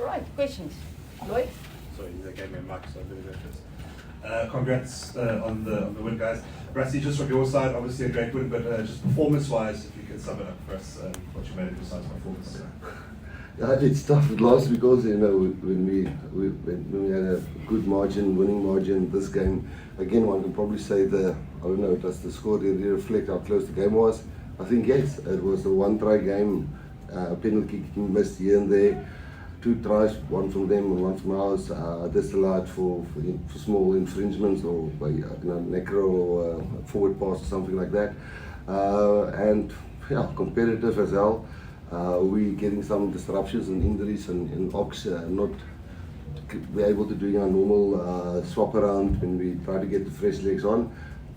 right, questions. Lloyd? Sorry, they gave me a mic, so I'm going to go first. Congrats on the win, guys. Rassie, just from your side, obviously a great win, but just performance-wise, if you can sum it up for us, what you made of your side's performance. Yeah, it's tough at last because when we had a good margin, winning margin, this game again one can probably say does the score really reflect how close the game was? I think yes, it was a one-try game, penalty kicking missed here and there, 2 tries, one from them and one from ours, disallowed for small infringements or necro or forward pass or something like that, and yeah, competitive as well. We're getting some disruptions and injuries and Ox not be able to do our normal swap around when we try to get the fresh legs on.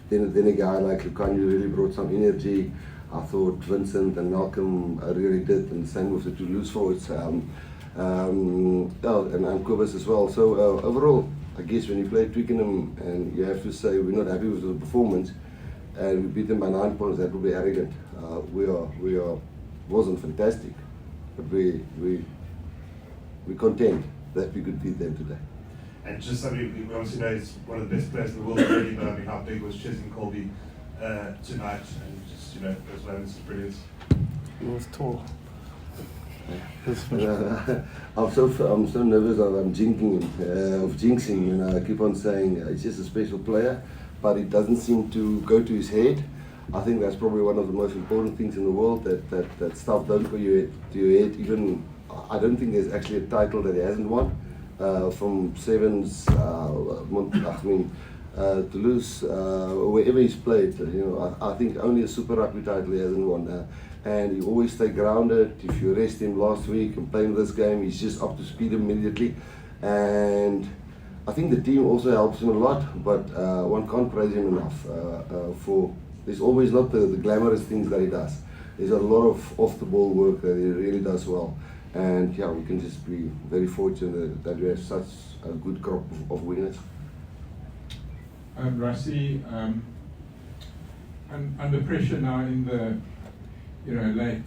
Then a guy like Lucanio really brought some energy. I thought Vincent and Malcolm really did, and the same with the 2 loose forwards, and Kobus as well. So overall, I guess when you play Twickenham and you have to say we're not happy with the performance and we beat them by 9 points, that would be arrogant. We wasn't fantastic, but we content that we could beat them today. And just somebody we obviously know is one of the best players in the world already, but I mean, how big was Chesney Colby tonight? And just those moments of brilliance. He was tall. I'm so nervous that I'm jinxing when I keep on saying he's just a special player, but it doesn't seem to go to his head. I think that's probably one of the most important things in the world, that stuff don't go to your head. Even I don't think there's actually a title that he hasn't won from Sevens, Toulouse, wherever he's played. I think only a Super Rugby title he hasn't won. And he always stay grounded. If you arrest him last week and play him this game, he's just up to speed immediately. And I think the team also helps him a lot, but one can't praise him enough for. There's always not the glamorous things that he does. There's a lot of off-the-ball work that he really does well. And yeah, we can just be very fortunate that we have such a good crop of winners. Rassie, under pressure now in the,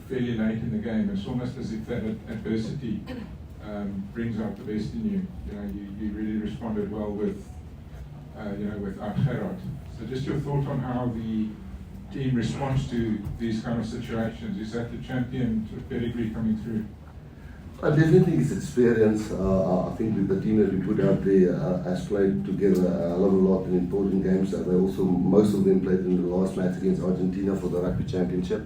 fairly late in the game, it's almost as if that adversity brings out the best in you. You really responded well with Gerard. So just your thought on how the team responds to these kind of situations. Is that the champion pedigree coming through? I definitely think it's experience. I think the team that we put out there has played together a lot in important games. They also, most of them played in the last match against Argentina for the Rugby Championship.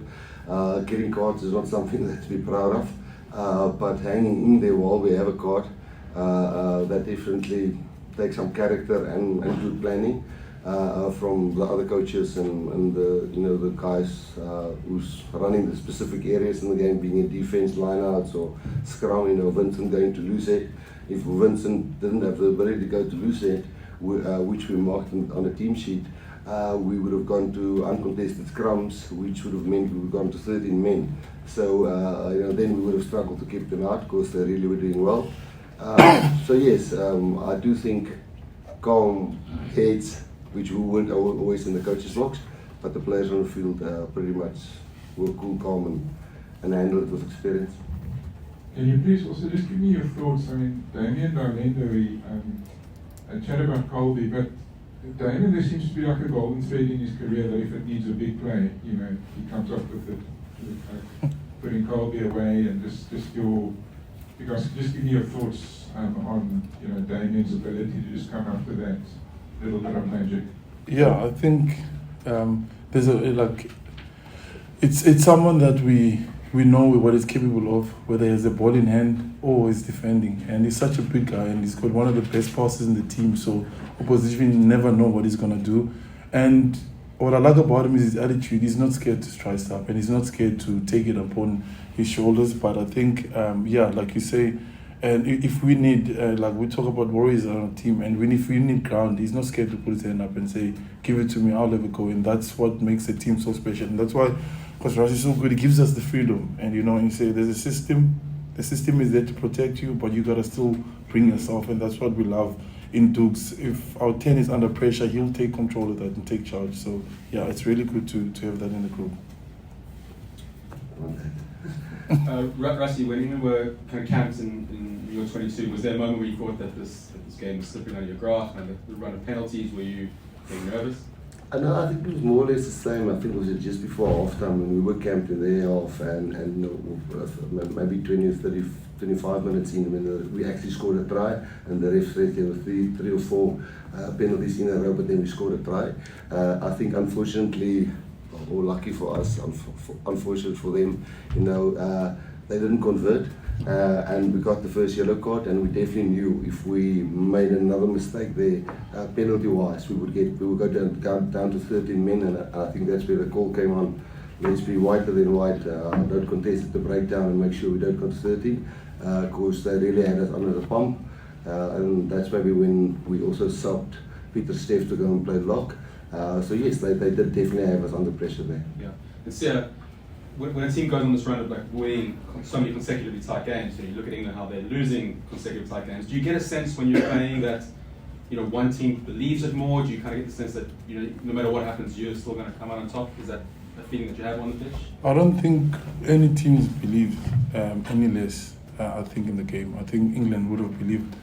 Getting cards is not something that to be proud of, but hanging in there while we have a card, that definitely takes some character and good planning from the other coaches and the guys who's running the specific areas in the game, being a defense lineouts or scrum. Vincent going to lose it. If Vincent didn't have the ability to go to lose it, which we marked on the team sheet, we would have gone to uncontested scrums, which would have meant we would have gone to 13 men. So then we would have struggled to keep them out because they really were doing well. So yes, I do think calm heads, which we weren't always in the coach's box, but the players on the field pretty much were cool, calm, and handled it with experience. Can you please also just give me your thoughts? I mean, Damien Darlendo, I chat about Colby, but Damien, there seems to be like a golden thread in his career that if it needs a big play, he comes up with it, putting Colby away, and just your, because just give me your thoughts on Damien's ability to just come up with that little bit of magic. Yeah, I think there's it's someone that we know what he's capable of, whether he has the ball in hand or he's defending. And he's such a big guy, and he's got one of the best passes in the team, so opposition never know what he's going to do. And what I like about him is his attitude. He's not scared to try stuff, and he's not scared to take it upon his shoulders. But I think, like you say, and if we need, like we talk about Warriors on a team, and if we need ground, he's not scared to put his hand up and say, give it to me, I'll let it go. And that's what makes the team so special. And that's why Coach Rassie is so good. He gives us the freedom. And you say there's a system. The system is there to protect you, but you got to still bring yourself. And that's what we love in Dukes. If our 10 is under pressure, he'll take control of that and take charge. So, yeah, it's really good to have that in the group. Rassie, when you were kind of camped in your 22. Was there a moment where you thought that this game was slipping out of your grasp, and the run of penalties, were you getting nervous? No, I think it was more or less the same. I think it was just before half-time when we were camped in their half and maybe 20 or 30, 25 minutes in when we actually scored a try, and the ref said there were three or four penalties in a row, but then we scored a try. I think unfortunately, or lucky for us, unfortunate for them, they didn't convert. And we got the first yellow card, and we definitely knew if we made another mistake there, penalty-wise, we would go down to 13 men, and I think that's where the call came on. Let's be whiter than white. Don't contest at the breakdown and make sure we don't go to 13, because they really had us under the pump, and that's maybe when we also subbed Peter Steff to go and play lock. So yes, they did definitely have us under pressure there. Yeah, and Sia, when a team goes on this run of like winning so many consecutively tight games, you look at England how they're losing consecutive tight games. Do you get a sense when you're playing that one team believes it more? Do you kind of get the sense that no matter what happens, you're still going to come out on top? Is that a feeling that you have on the pitch? I don't think any teams believe any less. I think in the game, I think England would have believed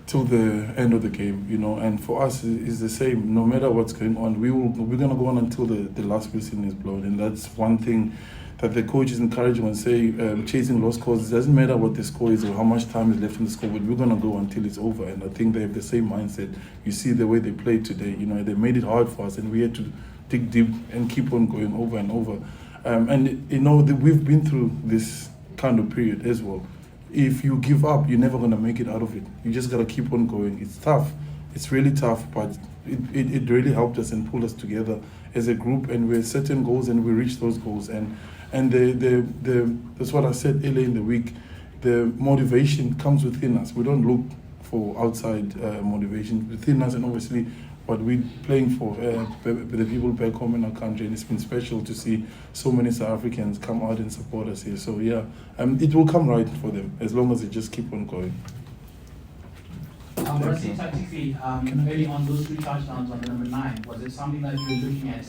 till the end of the game, and for us it's the same. No matter what's going on, we're gonna go on until the last whistle is blown, and that's one thing that the coaches encourage when say chasing lost causes. It doesn't matter what the score is or how much time is left in the score, but we're gonna go until it's over. And I think they have the same mindset. You see the way they played today. They made it hard for us, and we had to dig deep and keep on going over and over. We've been through this kind of period as well. If you give up, you're never going to make it out of it. You just got to keep on going. It's tough. It's really tough, but it really helped us and pulled us together as a group, and we had certain goals and we reached those goals. And that's what I said earlier in the week. The motivation comes within us. We don't look for outside motivation within us, and obviously what we're playing for the people back home in our country, and it's been special to see so many South Africans come out and support us here. So yeah, it will come right for them as long as they just keep on going. Rassie, tactically, early on those 3 touchdowns on the number 9, was it something that you were looking at